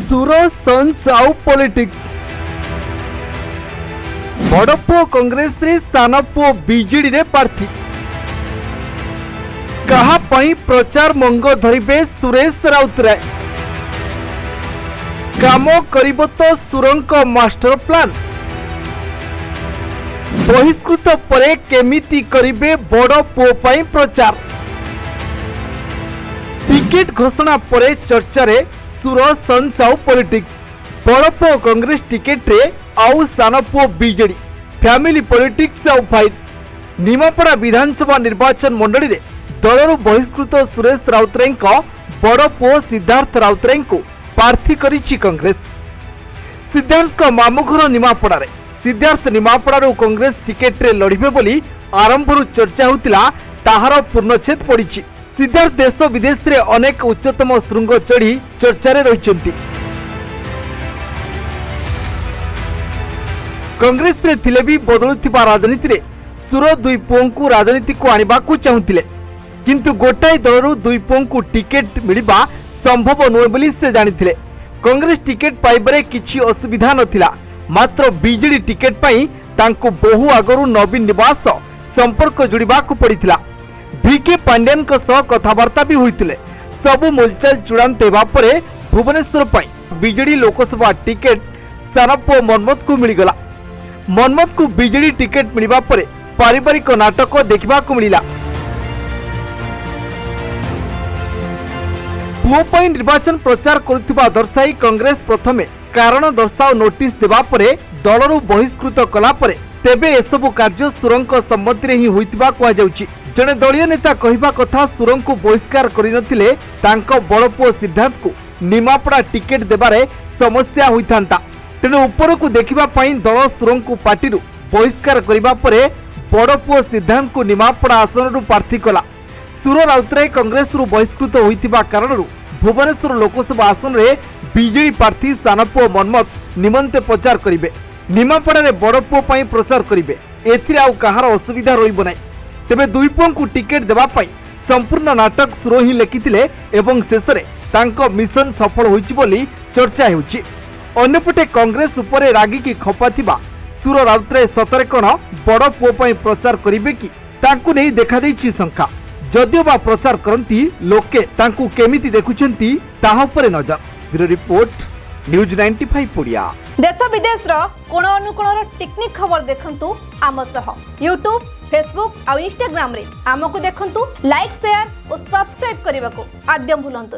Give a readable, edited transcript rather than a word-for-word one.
सुर सन्स आउ पॉलिटिक्स बड़ पुओ कांग्रेस रे सान पुओ बीजेडी रे प्रार्थी कहा पई प्रचार मंग धरिबे सुरेश राउतराय काम करिबो तो सुरंक मास्टर प्लान बहिष्कृत परे केमिति करिबे बड़ पुओ पई प्रचार टिकेट घोषणा परे चर्चा रे सुर सन्स आउ पॉलिटिक्स बड़ पुओ कांग्रेस टिकेट रे आउ सान पुओ बीजेडी फैमिली पॉलिटिक्स आउ फाइट निमापड़ा विधानसभा निर्वाचन मंडली रे दलरू बहिष्कृत सुरेश राउतराय बड़ पुओ सिद्धार्थ राउतराय को प्रार्थी करिछि कांग्रेस। सिद्धार्थ मामुघर निमापड़ा रे सिद्धार्थ निमापड़ारू कांग्रेस टिकेट रे लड़िबे बोली आरंभरू चर्चा होतिला ताहार पूर्णछेद पड़िछि। सिद्धार्थ देश विदेश रे अनेक उच्चतम शृंग चढ़ी चर्चा रे रहिछन्ति। कांग्रेस रे थिले भी बदलुथिबा राजनीति रे सुर दुई पुओं को राजनीति को आनिबा को चाहुथिले किंतु गोटाई दलरू दुई पुओं को टिकेट मिलिबा संभव नुहे बोली से जानिथिले। कांग्रेस टिकेट पाइबारे किछि असुविधा नथिला मात्र बीजेडी टिकेट पाई तांको बहु आगरू नवीन निवास संपर्क जोड़िबा को पड़िथिला। वीके पांड्यान को सह कथावार्ता भी होइतिले। सबु मुलचाल चूड़ांत हेबा परे भुवनेश्वर पाई बीजेडी लोकसभा टिकेट सानपुओ मनमथ को मिलिगला। मनमथ को बीजेडी टिकेट मिलिबा परे पारिवारिक नाटक देखिबा को मिलिला। पुओ पई निर्वाचन प्रचार करुथिबा दर्शाई कांग्रेस प्रथमे कारण दर्शाओ नोटिस देबा परे दलरू बहिष्कृत कला परे तेबे एसबु कार्य सुरंक सम्मति रे ही होइतिबा कुआ जाउची। जने दलीय नेता कहिबा कथा सुरंक को बहिष्कार करि नथिले तांको बड़ पुओ सिद्धार्थ को निमापड़ा टिकेट देबारे समस्या होइथांता। तेणु ऊपर को देखिबा पई दल सुरंक को पार्टी बहिष्कार करिबा परे बड़ पुओ सिद्धार्थ को निमापड़ा आसन रु प्रार्थी कला। सुर राउतराय कांग्रेस रु बहिष्कृत होइतिबा कारणरू भुवनेश्वर लोकसभा आसन रे बीजेडी प्रार्थी सानपुओ मनमथ निमंते प्रचार करिवे। निमापड़ा रे बड़ पुओ पई प्रचार करिवे। एथिरे आउ कहार असुविधा रहिबो नै। तेबे दुई पुओं को टिकेट देबा पई संपूर्ण नाटक सुर ही लेखिथिले एवं शेषरे तांको मिशन सफल होइछि बोली चर्चा हेउछि। अन्यपटे कांग्रेस उपरे रागी की खपा थिबा सुर राउतराय सतरे कोन बड़ पुओ पई प्रचार करिवे कि तांकु नै देखा दैछि शंका। जदियो बा प्रचार करंती लोके तांकु केमिति देखुछंती ताहा उपरे नजर। Bureau report news 95 Odia. देश विदेश रो कोण अनुकोण टेक्निक खबर देखंतु आम सह यूट्यूब फेसबुक और इंस्टाग्राम रे आमको देखंतु लाइक शेयर और सब्सक्राइब करने को आद्यम भूलंतुनी।